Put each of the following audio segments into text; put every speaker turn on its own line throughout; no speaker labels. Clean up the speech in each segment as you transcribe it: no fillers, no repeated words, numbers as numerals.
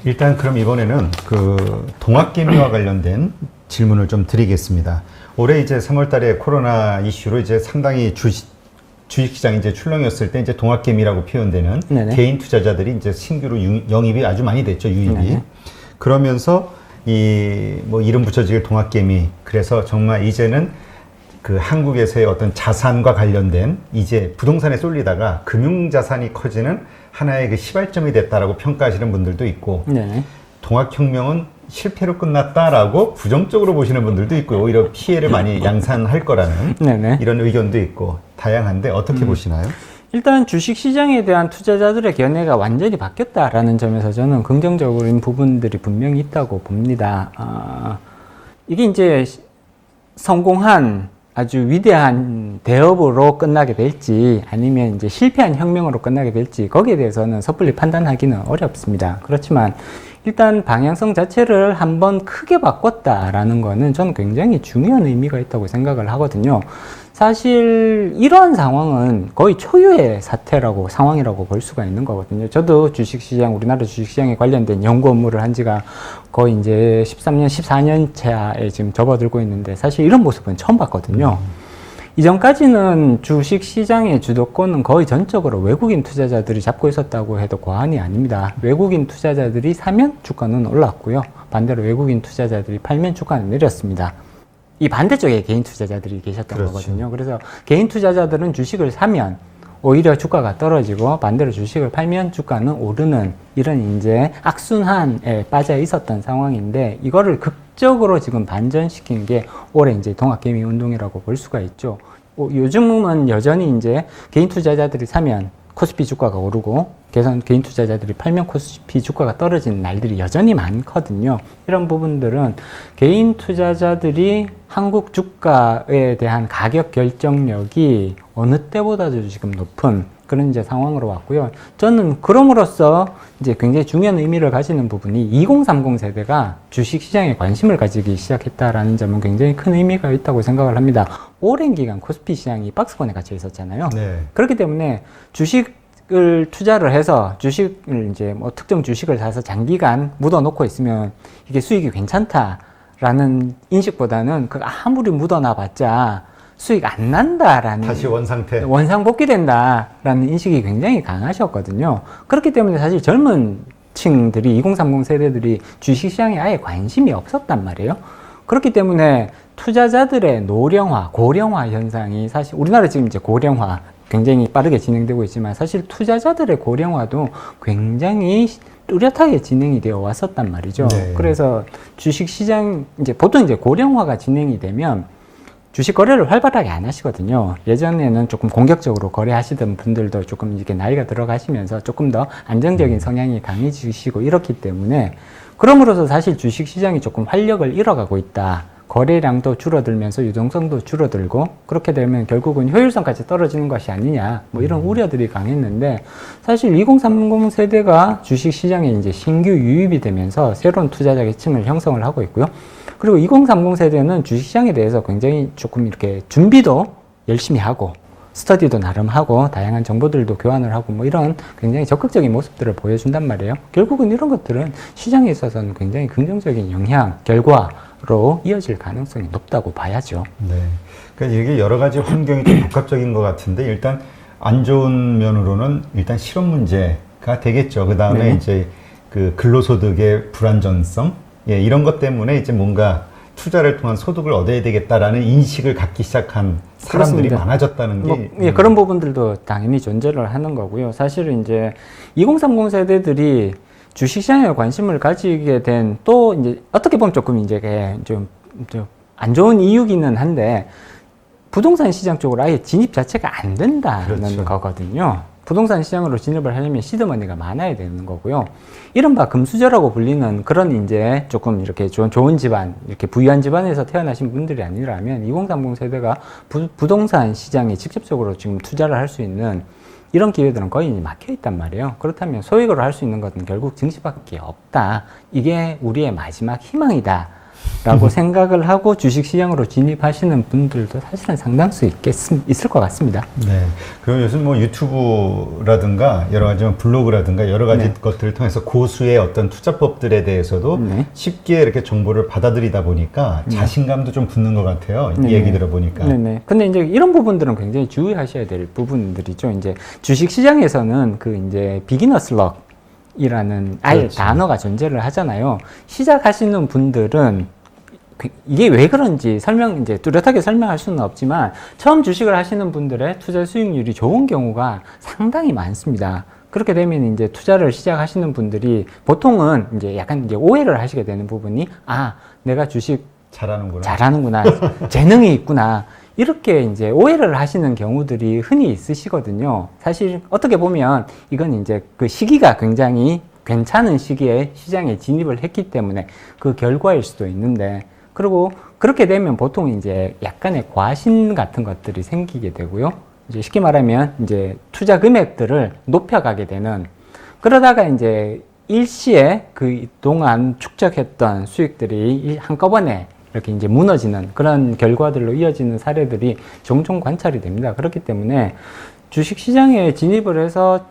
일단 그럼 이번에는 그 동학개미와 관련된 질문을 좀 드리겠습니다. 올해 이제 3월 달에 코로나 이슈로 이제 상당히 주식시장이 이제 출렁였을 때 이제 동학개미라고 표현되는
네네.
개인 투자자들이 이제 신규로 영입이 아주 많이 됐죠, 유입이.
네네.
그러면서 뭐 이름 붙여지게 동학개미. 그래서 정말 이제는 그 한국에서의 어떤 자산과 관련된 이제 부동산에 쏠리다가 금융자산이 커지는 하나의 그 시발점이 됐다라고 평가하시는 분들도 있고,
네.
동학혁명은 실패로 끝났다라고 부정적으로 보시는 분들도 있고, 오히려 피해를 많이 양산할 거라는
네네.
이런 의견도 있고 다양한데 어떻게 보시나요?
일단 주식시장에 대한 투자자들의 견해가 완전히 바뀌었다라는 점에서 저는 긍정적인 부분들이 분명히 있다고 봅니다. 이게 이제 성공한 아주 위대한 대업으로 끝나게 될지 아니면 이제 실패한 혁명으로 끝나게 될지 거기에 대해서는 섣불리 판단하기는 어렵습니다. 그렇지만 일단 방향성 자체를 한번 크게 바꿨다라는 거는 저는 굉장히 중요한 의미가 있다고 생각을 하거든요. 사실 이러한 상황은 거의 초유의 상황이라고 볼 수가 있는 거거든요. 저도 주식시장, 우리나라 주식시장에 관련된 연구 업무를 한 지가 거의 이제 13년, 14년 차에 지금 접어들고 있는데 사실 이런 모습은 처음 봤거든요. 이전까지는 주식시장의 주도권은 거의 전적으로 외국인 투자자들이 잡고 있었다고 해도 과언이 아닙니다. 외국인 투자자들이 사면 주가는 올랐고요. 반대로 외국인 투자자들이 팔면 주가는 내렸습니다. 이 반대쪽에 개인 투자자들이 계셨던
그렇죠.
거거든요. 그래서 개인 투자자들은 주식을 사면 오히려 주가가 떨어지고 반대로 주식을 팔면 주가는 오르는 이런 이제 악순환에 빠져 있었던 상황인데 이거를 극적으로 지금 반전시킨 게 올해 이제 동학개미 운동이라고 볼 수가 있죠. 요즘은 여전히 이제 개인 투자자들이 사면 코스피 주가가 오르고 개인 투자자들이 팔면 코스피 주가가 떨어지는 날들이 여전히 많거든요. 이런 부분들은 개인 투자자들이 한국 주가에 대한 가격 결정력이 어느 때보다도 지금 높은 그런 이제 상황으로 왔고요. 저는 그럼으로써 이제 굉장히 중요한 의미를 가지는 부분이 2030 세대가 주식 시장에 관심을 가지기 시작했다라는 점은 굉장히 큰 의미가 있다고 생각을 합니다. 오랜 기간 코스피 시장이 박스권에 갇혀 있었잖아요.
네.
그렇기 때문에 주식을 투자를 해서 주식을 이제 뭐 특정 주식을 사서 장기간 묻어 놓고 있으면 이게 수익이 괜찮다라는 인식보다는 그 아무리 묻어놔 봤자 수익 안 난다라는
다시 원상태.
원상 복귀된다라는 인식이 굉장히 강하셨거든요. 그렇기 때문에 사실 젊은 층들이 2030 세대들이 주식시장에 아예 관심이 없었단 말이에요. 그렇기 때문에 투자자들의 노령화, 고령화 현상이 사실 우리나라 지금 이제 고령화 굉장히 빠르게 진행되고 있지만 사실 투자자들의 고령화도 굉장히 뚜렷하게 진행이 되어 왔었단 말이죠.
네.
그래서 주식시장 이제 보통 이제 고령화가 진행이 되면 주식 거래를 활발하게 안 하시거든요. 예전에는 조금 공격적으로 거래하시던 분들도 조금 이렇게 나이가 들어가시면서 조금 더 안정적인 성향이 강해지시고 이렇기 때문에 그럼으로써 사실 주식 시장이 조금 활력을 잃어가고 있다. 거래량도 줄어들면서 유동성도 줄어들고 그렇게 되면 결국은 효율성까지 떨어지는 것이 아니냐 뭐 이런 우려들이 강했는데 사실 2030 세대가 주식 시장에 이제 신규 유입이 되면서 새로운 투자자 계층을 형성을 하고 있고요. 그리고 2030 세대는 주식시장에 대해서 굉장히 조금 이렇게 준비도 열심히 하고 스터디도 나름 하고 다양한 정보들도 교환을 하고 뭐 이런 굉장히 적극적인 모습들을 보여준단 말이에요. 결국은 이런 것들은 시장에 있어서는 굉장히 긍정적인 영향, 결과로 이어질 가능성이 높다고 봐야죠.
네. 그러니까 이게 여러 가지 환경이 좀 복합적인 것 같은데 일단 안 좋은 면으로는 일단 실업 문제가 되겠죠. 그 다음에
네.
이제 그 근로소득의 불안전성, 예, 이런 것 때문에 이제 뭔가 투자를 통한 소득을 얻어야 되겠다라는 인식을 갖기 시작한 사람들이
그렇습니다.
많아졌다는 게
예, 그런 부분들도 당연히 존재를 하는 거고요. 사실은 이제 2030 세대들이 주식시장에 관심을 가지게 된 또 이제 어떻게 보면 조금 이제 좀 안 좋은 이유기는 한데 부동산 시장 쪽으로 아예 진입 자체가 안 된다는
그렇죠.
거거든요. 부동산 시장으로 진입을 하려면 시드머니가 많아야 되는 거고요. 이른바 금수저라고 불리는 그런 이제 조금 이렇게 좋은 집안, 이렇게 부유한 집안에서 태어나신 분들이 아니라면 2030 세대가 부동산 시장에 직접적으로 지금 투자를 할 수 있는 이런 기회들은 거의 막혀 있단 말이에요. 그렇다면 소액으로 할 수 있는 것은 결국 증시밖에 없다. 이게 우리의 마지막 희망이다. 라고 생각을 하고 주식시장으로 진입하시는 분들도 사실은 상당수 있을 것 같습니다.
네. 그리고 요즘 뭐 유튜브라든가 여러 가지 블로그라든가 여러 가지
네.
것들을 통해서 고수의 어떤 투자법들에 대해서도
네.
쉽게 이렇게 정보를 받아들이다 보니까 자신감도 좀 붙는 것 같아요. 이
네네.
얘기 들어보니까.
네네. 근데 이제 이런 부분들은 굉장히 주의하셔야 될 부분들이죠. 이제 주식시장에서는 그 이제 비기너스 럭이라는 아예
그렇지.
단어가 존재를 하잖아요. 시작하시는 분들은 이게 왜 그런지 이제 뚜렷하게 설명할 수는 없지만 처음 주식을 하시는 분들의 투자 수익률이 좋은 경우가 상당히 많습니다. 그렇게 되면 이제 투자를 시작하시는 분들이 보통은 이제 약간 이제 오해를 하시게 되는 부분이 내가 주식 잘하는구나. 재능이 있구나. 이렇게 이제 오해를 하시는 경우들이 흔히 있으시거든요. 사실 어떻게 보면 이건 이제 그 시기가 굉장히 괜찮은 시기에 시장에 진입을 했기 때문에 그 결과일 수도 있는데, 그리고 그렇게 되면 보통 이제 약간의 과신 같은 것들이 생기게 되고요. 이제 쉽게 말하면 이제 투자 금액들을 높여가게 되는, 그러다가 이제 일시에 그 동안 축적했던 수익들이 한꺼번에 이렇게 이제 무너지는 그런 결과들로 이어지는 사례들이 종종 관찰이 됩니다. 그렇기 때문에 주식 시장에 진입을 해서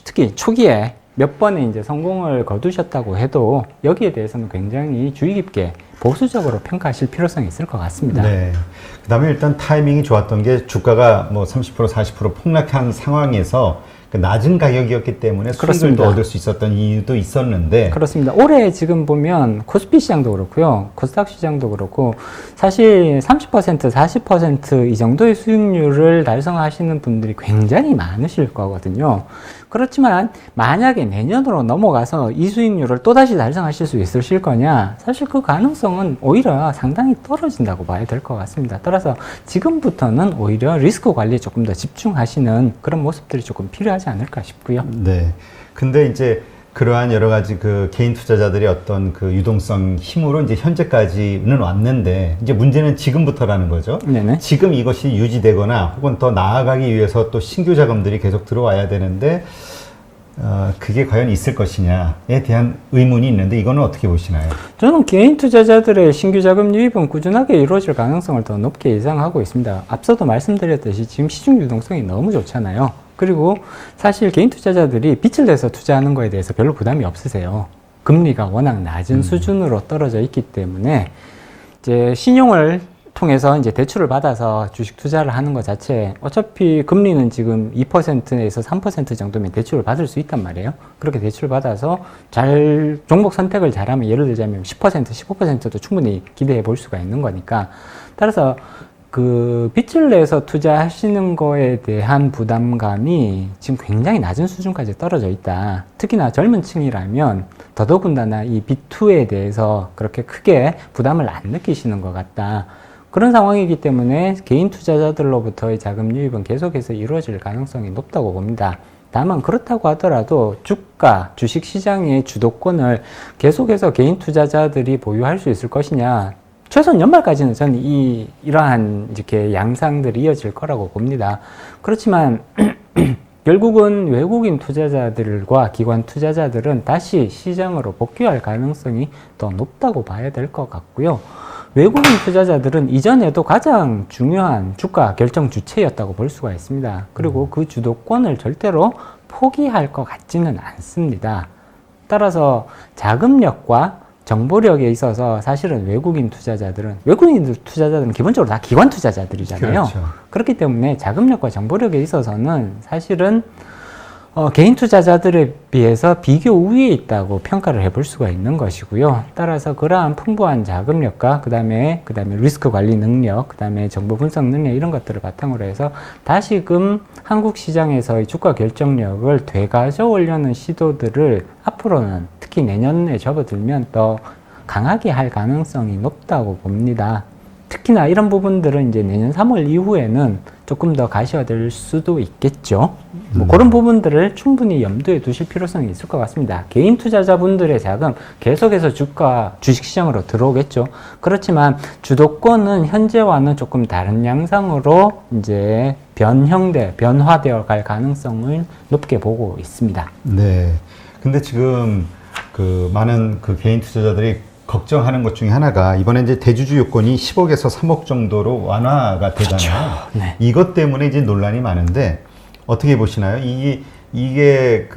특히 초기에 몇 번의 이제 성공을 거두셨다고 해도 여기에 대해서는 굉장히 주의 깊게 보수적으로 평가하실 필요성이 있을 것 같습니다.
네. 그 다음에 일단 타이밍이 좋았던 게 주가가 뭐 30%, 40% 폭락한 상황에서 그 낮은 가격이었기 때문에 수익을
그렇습니다.
또 얻을 수 있었던 이유도 있었는데.
그렇습니다. 올해 지금 보면 코스피 시장도 그렇고요. 코스닥 시장도 그렇고 사실 30%, 40% 이 정도의 수익률을 달성하시는 분들이 굉장히 많으실 거거든요. 그렇지만 만약에 내년으로 넘어가서 이 수익률을 또다시 달성하실 수 있으실 거냐? 사실 그 가능성은 오히려 상당히 떨어진다고 봐야 될 것 같습니다. 따라서 지금부터는 오히려 리스크 관리에 조금 더 집중하시는 그런 모습들이 조금 필요하지 않을까 싶고요.
네. 근데 이제 그러한 여러 가지 그 개인 투자자들의 어떤 그 유동성 힘으로 이제 현재까지는 왔는데, 이제 문제는 지금부터라는 거죠.
네네.
지금 이것이 유지되거나 혹은 더 나아가기 위해서 또 신규 자금들이 계속 들어와야 되는데, 그게 과연 있을 것이냐에 대한 의문이 있는데, 이거는 어떻게 보시나요?
저는 개인 투자자들의 신규 자금 유입은 꾸준하게 이루어질 가능성을 더 높게 예상하고 있습니다. 앞서도 말씀드렸듯이 지금 시중 유동성이 너무 좋잖아요. 그리고 사실 개인 투자자들이 빚을 내서 투자하는 거에 대해서 별로 부담이 없으세요. 금리가 워낙 낮은 수준으로 떨어져 있기 때문에 이제 신용을 통해서 이제 대출을 받아서 주식 투자를 하는 것 자체, 어차피 금리는 지금 2%에서 3% 정도면 대출을 받을 수 있단 말이에요. 그렇게 대출을 받아서 종목 선택을 잘하면, 예를 들자면 10%, 15%도 충분히 기대해 볼 수가 있는 거니까, 따라서 그 빚을 내서 투자하시는 거에 대한 부담감이 지금 굉장히 낮은 수준까지 떨어져 있다. 특히나 젊은 층이라면 더더군다나 이 B2에 대해서 그렇게 크게 부담을 안 느끼시는 것 같다. 그런 상황이기 때문에 개인 투자자들로부터의 자금 유입은 계속해서 이루어질 가능성이 높다고 봅니다. 다만 그렇다고 하더라도 주식 시장의 주도권을 계속해서 개인 투자자들이 보유할 수 있을 것이냐, 최소한 연말까지는 저는 이러한 이렇게 양상들이 이어질 거라고 봅니다. 그렇지만 결국은 외국인 투자자들과 기관 투자자들은 다시 시장으로 복귀할 가능성이 더 높다고 봐야 될 것 같고요. 외국인 투자자들은 이전에도 가장 중요한 주가 결정 주체였다고 볼 수가 있습니다. 그리고 그 주도권을 절대로 포기할 것 같지는 않습니다. 따라서 자금력과 정보력에 있어서 사실은 외국인 투자자들은 기본적으로 다 기관 투자자들이잖아요.
그렇죠.
그렇기 때문에 자금력과 정보력에 있어서는 사실은 개인 투자자들에 비해서 비교 우위에 있다고 평가를 해볼 수가 있는 것이고요. 따라서 그러한 풍부한 자금력과 그 다음에 리스크 관리 능력, 그 다음에 정보 분석 능력, 이런 것들을 바탕으로 해서 다시금 한국 시장에서의 주가 결정력을 되가져오려는 시도들을 앞으로는 특히 내년에 접어들면 더 강하게 할 가능성이 높다고 봅니다. 특히나 이런 부분들은 이제 내년 3월 이후에는 조금 더 가셔야될 수도 있겠죠. 뭐 그런 부분들을 충분히 염두에 두실 필요성이 있을 것 같습니다. 개인 투자자분들의 자금 계속해서 주식시장으로 들어오겠죠. 그렇지만 주도권은 현재와는 조금 다른 양상으로 이제 변화되어 갈 가능성을 높게 보고 있습니다.
네. 근데 지금 그 많은 그 개인 투자자들이 걱정하는 것 중에 하나가 이번에 이제 대주주 요건이 10억에서 3억 정도로 완화가 되잖아요.
그렇죠. 네.
이것 때문에 이제 논란이 많은데 어떻게 보시나요? 이게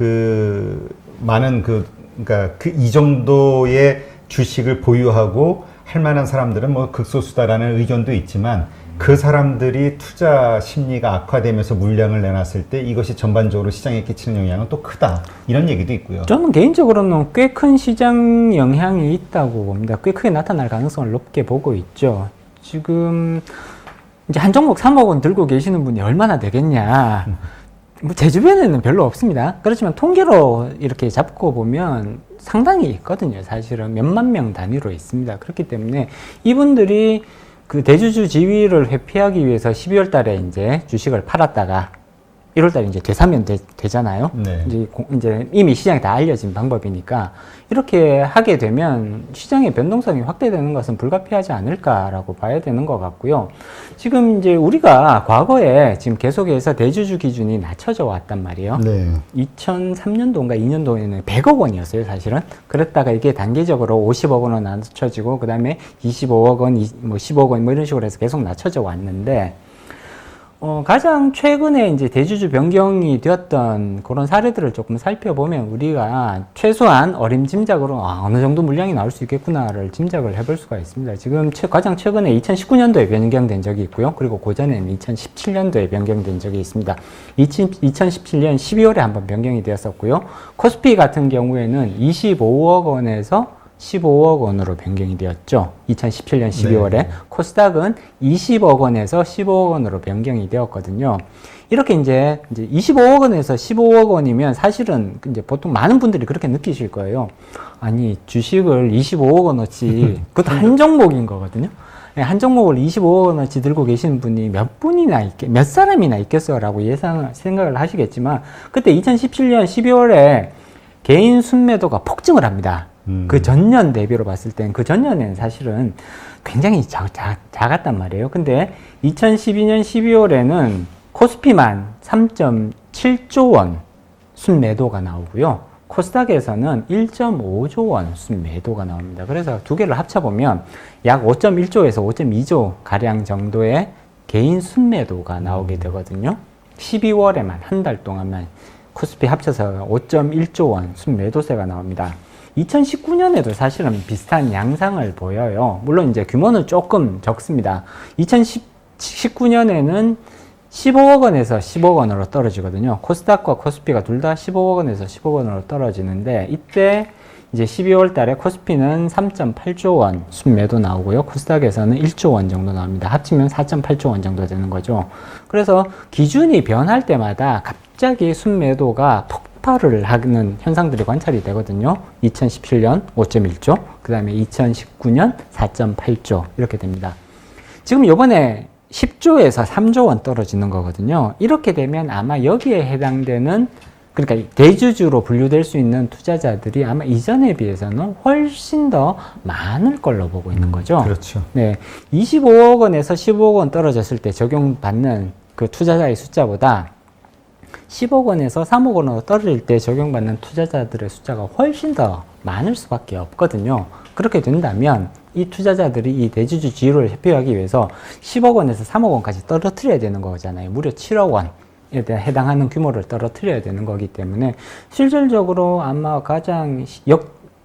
많은 그러니까 이 정도의 주식을 보유하고 할 만한 사람들은 뭐 극소수다라는 의견도 있지만 그 사람들이 투자 심리가 악화되면서 물량을 내놨을 때 이것이 전반적으로 시장에 끼치는 영향은 또 크다. 이런 얘기도 있고요.
저는 개인적으로는 꽤 큰 시장 영향이 있다고 봅니다. 꽤 크게 나타날 가능성을 높게 보고 있죠. 지금 이제 한 종목 3억 원 들고 계시는 분이 얼마나 되겠냐. 뭐 제 주변에는 별로 없습니다. 그렇지만 통계로 이렇게 잡고 보면 상당히 있거든요. 사실은 몇만 명 단위로 있습니다. 그렇기 때문에 이분들이 그 대주주 지위를 회피하기 위해서 12월 달에 이제 주식을 팔았다가 1월 달에 이제 되사면 되잖아요.
네.
이제 이미 시장에 다 알려진 방법이니까 이렇게 하게 되면 시장의 변동성이 확대되는 것은 불가피하지 않을까라고 봐야 되는 것 같고요. 지금 이제 우리가 과거에 지금 계속해서 대주주 기준이 낮춰져 왔단 말이에요.
네.
2003년도인가 2년도에는 100억 원이었어요, 사실은. 그랬다가 이게 단계적으로 50억 원으로 낮춰지고, 그 다음에 25억 원, 뭐 10억 원, 뭐 이런 식으로 해서 계속 낮춰져 왔는데, 가장 최근에 이제 대주주 변경이 되었던 그런 사례들을 조금 살펴보면 우리가 최소한 어림짐작으로 어느 정도 물량이 나올 수 있겠구나를 짐작을 해볼 수가 있습니다. 지금 가장 최근에 2019년도에 변경된 적이 있고요. 그리고 고전에는 2017년도에 변경된 적이 있습니다. 2017년 12월에 한번 변경이 되었었고요. 코스피 같은 경우에는 25억 원에서 15억 원으로 변경이 되었죠. 2017년 12월에. 네. 코스닥은 20억 원에서 15억 원으로 변경이 되었거든요. 이렇게 이제 25억 원에서 15억 원이면 사실은 이제 보통 많은 분들이 그렇게 느끼실 거예요. 아니, 주식을 25억 원어치, 그것도 한 종목인 거거든요. 한 종목을 25억 원어치 들고 계시는 분이 몇 사람이나 있겠어라고 생각을 하시겠지만, 그때 2017년 12월에 개인 순매도가 폭증을 합니다. 그 전년 대비로 봤을 땐 그 전년에는 사실은 굉장히 작았단 말이에요. 근데 2012년 12월에는 코스피만 3.7조 원 순매도가 나오고요. 코스닥에서는 1.5조 원 순매도가 나옵니다. 그래서 두 개를 합쳐보면 약 5.1조에서 5.2조 가량 정도의 개인 순매도가 나오게 되거든요. 12월에만 한 달 동안만 코스피 합쳐서 5.1조 원 순매도세가 나옵니다. 2019년에도 사실은 비슷한 양상을 보여요. 물론 이제 규모는 조금 적습니다. 2019년에는 15억 원에서 10억 원으로 떨어지거든요. 코스닥과 코스피가 둘 다 15억 원에서 10억 원으로 떨어지는데, 이때 이제 12월 달에 코스피는 3.8조 원 순매도 나오고요. 코스닥에서는 1조 원 정도 나옵니다. 합치면 4.8조 원 정도 되는 거죠. 그래서 기준이 변할 때마다 갑자기 순매도가 폭발을 하는 현상들이 관찰이 되거든요. 2017년 5.1조, 그 다음에 2019년 4.8조 이렇게 됩니다. 지금 이번에 10조에서 3조 원 떨어지는 거거든요. 이렇게 되면 아마 여기에 해당되는, 그러니까 대주주로 분류될 수 있는 투자자들이 아마 이전에 비해서는 훨씬 더 많을 걸로 보고 있는 거죠.
그렇죠.
네, 25억 원에서 15억 원 떨어졌을 때 적용받는 그 투자자의 숫자보다 10억 원에서 3억 원으로 떨어질 때 적용받는 투자자들의 숫자가 훨씬 더 많을 수밖에 없거든요. 그렇게 된다면 이 투자자들이 이 대주주 지위를 회피하기 위해서 10억 원에서 3억 원까지 떨어뜨려야 되는 거잖아요. 무려 7억 원에 해당하는 규모를 떨어뜨려야 되는 거기 때문에 실질적으로 아마 가장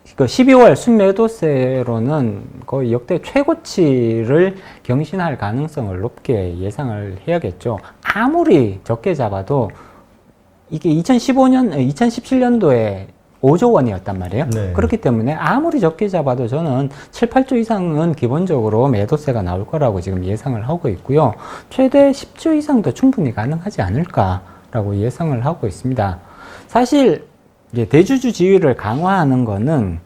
12월 순매도세로는 거의 역대 최고치를 경신할 가능성을 높게 예상을 해야겠죠. 아무리 적게 잡아도 이게 2017년도에 5조 원이었단 말이에요. 네. 그렇기 때문에 아무리 적게 잡아도 저는 7, 8조 이상은 기본적으로 매도세가 나올 거라고 지금 예상을 하고 있고요. 최대 10조 이상도 충분히 가능하지 않을까라고 예상을 하고 있습니다. 사실 이제 대주주 지위를 강화하는 거는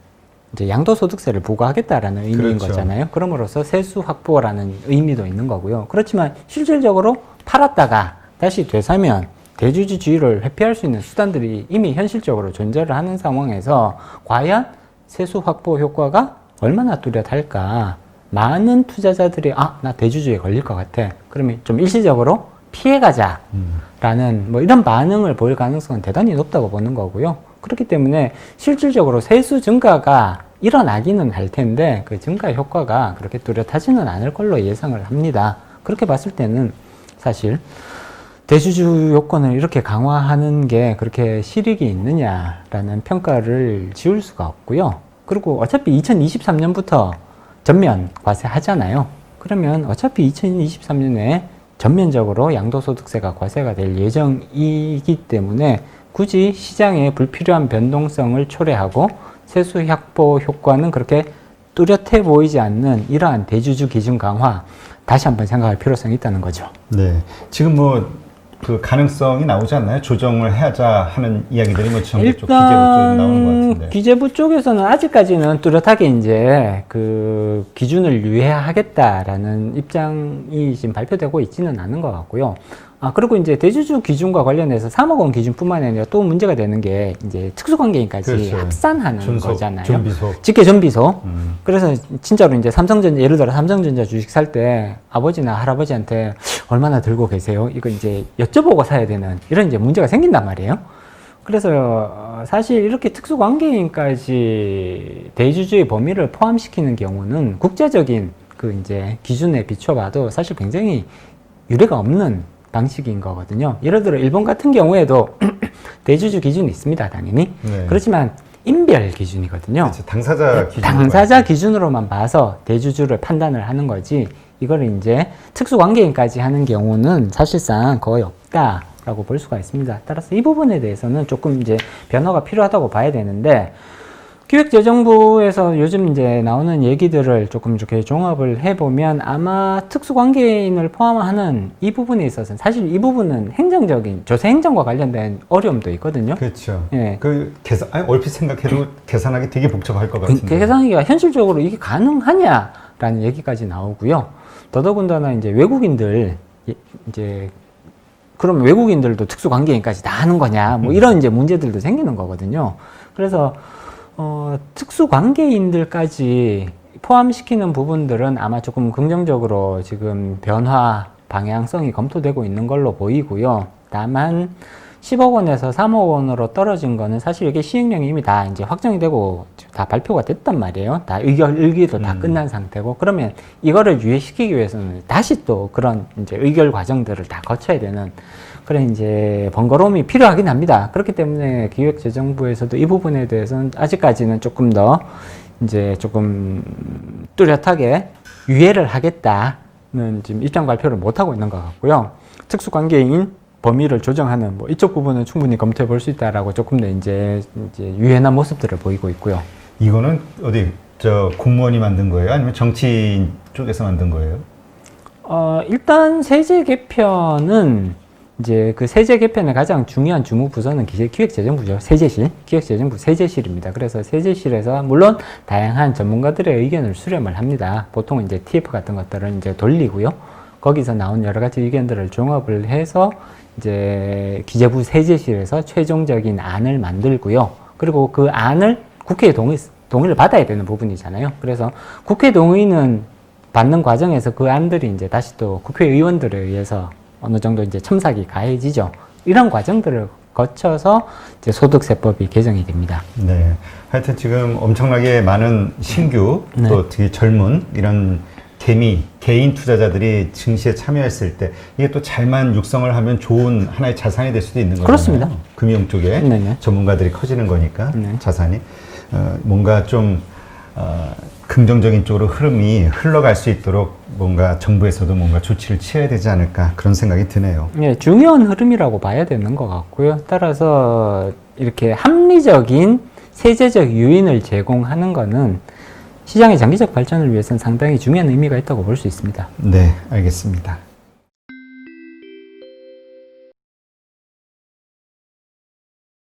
이제 양도소득세를 부과하겠다라는 의미인 그렇죠. 거잖아요. 그럼으로써 세수 확보라는 의미도 있는 거고요. 그렇지만 실질적으로 팔았다가 다시 되사면 대주주 지위를 회피할 수 있는 수단들이 이미 현실적으로 존재를 하는 상황에서 과연 세수 확보 효과가 얼마나 뚜렷할까? 많은 투자자들이 나 대주주에 걸릴 것 같아. 그러면 좀 일시적으로 피해가자라는 뭐 이런 반응을 보일 가능성은 대단히 높다고 보는 거고요. 그렇기 때문에 실질적으로 세수 증가가 일어나기는 할 텐데 그 증가 효과가 그렇게 뚜렷하지는 않을 걸로 예상을 합니다. 그렇게 봤을 때는 사실 대주주 요건을 이렇게 강화하는 게 그렇게 실익이 있느냐라는 평가를 지울 수가 없고요. 그리고 어차피 2023년부터 전면 과세 하잖아요. 그러면 어차피 2023년에 전면적으로 양도소득세가 과세가 될 예정이기 때문에 굳이 시장에 불필요한 변동성을 초래하고 세수 확보 효과는 그렇게 뚜렷해 보이지 않는 이러한 대주주 기준 강화 다시 한번 생각할 필요성이 있다는 거죠.
네. 지금 뭐 그 가능성이 나오지 않나요? 조정을 하자 하는 이야기들이 뭐 정부 쪽, 기재부 쪽에 나오는 것 같은데.
기재부 쪽에서는 아직까지는 뚜렷하게 이제 그 기준을 유예하겠다라는 입장이 지금 발표되고 있지는 않은 것 같고요. 그리고 이제 대주주 기준과 관련해서 3억 원 기준뿐만 아니라 또 문제가 되는 게 이제 특수관계인까지
그렇죠.
합산하는 거잖아요.
전비소.
직계 전비소. 그래서 진짜로 이제 삼성전자, 예를 들어 삼성전자 주식 살 때 아버지나 할아버지한테 얼마나 들고 계세요? 이거 이제 여쭤보고 사야 되는 이런 이제 문제가 생긴단 말이에요. 그래서 사실 이렇게 특수관계인까지 대주주의 범위를 포함시키는 경우는 국제적인 그 이제 기준에 비춰봐도 사실 굉장히 유례가 없는 방식인 거거든요. 예를 들어 일본 같은 경우에도 대주주 기준이 있습니다, 당연히.
네.
그렇지만 인별 기준이거든요.
그렇죠. 당사자 기준.
당사자 기준으로만 봐서 대주주를 판단을 하는 거지, 이거를 이제 특수관계인까지 하는 경우는 사실상 거의 없다라고 볼 수가 있습니다. 따라서 이 부분에 대해서는 조금 이제 변화가 필요하다고 봐야 되는데, 기획재정부에서 요즘 이제 나오는 얘기들을 조금 이렇게 종합을 해보면 아마 특수관계인을 포함하는 이 부분에 있어서는 사실 이 부분은 행정적인 조세 행정과 관련된 어려움도 있거든요.
그렇죠.
예.
그 계산, 아니, 얼핏 생각해도 계산하기 되게 복잡할 것 같은데.
그 계산하기가 현실적으로 이게 가능하냐라는 얘기까지 나오고요. 더더군다나 이제 외국인들 이제 그럼 외국인들도 특수관계인까지 다 하는 거냐, 뭐 이런 이제 문제들도 생기는 거거든요. 그래서 특수관계인들까지 포함시키는 부분들은 아마 조금 긍정적으로 지금 변화 방향성이 검토되고 있는 걸로 보이고요. 다만 10억 원에서 3억 원으로 떨어진 거는 사실 이게 시행령이 이미 다 이제 확정이 되고 다 발표가 됐단 말이에요. 다 의결도 다 끝난 상태고, 그러면 이거를 유예시키기 위해서는 다시 또 그런 이제 의결 과정들을 다 거쳐야 되는 그런 이제 번거로움이 필요하긴 합니다. 그렇기 때문에 기획재정부에서도 이 부분에 대해서는 아직까지는 조금 더 이제 조금 뚜렷하게 유예를 하겠다는 지금 입장 발표를 못 하고 있는 것 같고요. 특수관계인 범위를 조정하는 뭐 이쪽 부분은 충분히 검토해 볼 수 있다라고 조금 더 이제 유연한 모습들을 보이고 있고요.
이거는 어디 저 공무원이 만든 거예요? 아니면 정치인 쪽에서 만든 거예요?
일단 세제 개편은 이제 그 세제 개편의 가장 중요한 주무 부서는 기획재정부죠. 세제실, 기획재정부 세제실입니다. 그래서 세제실에서 물론 다양한 전문가들의 의견을 수렴을 합니다. 보통 이제 TF 같은 것들을 이제 돌리고요. 거기서 나온 여러 가지 의견들을 종합을 해서 이제 기재부 세제실에서 최종적인 안을 만들고요. 그리고 그 안을 국회의 동의를 받아야 되는 부분이잖아요. 그래서 국회 동의는 받는 과정에서 그 안들이 이제 다시 또 국회의원들에 의해서 어느 정도 이제 첨삭이 가해지죠. 이런 과정들을 거쳐서 이제 소득세법이 개정이 됩니다.
네. 하여튼 지금 엄청나게 많은 신규
네.
또 되게 젊은 이런 개인 투자자들이 증시에 참여했을 때 이게 또 잘만 육성을 하면 좋은 하나의 자산이 될 수도 있는 거잖아요.
그렇습니다.
금융 쪽에
네네.
전문가들이 커지는 거니까
네.
자산이 뭔가 좀 긍정적인 쪽으로 흐름이 흘러갈 수 있도록 뭔가 정부에서도 뭔가 조치를 취해야 되지 않을까 그런 생각이 드네요.
예, 중요한 흐름이라고 봐야 되는 것 같고요. 따라서 이렇게 합리적인 세제적 요인을 제공하는 것은 시장의 장기적 발전을 위해서는 상당히 중요한 의미가 있다고 볼 수 있습니다.
네, 알겠습니다.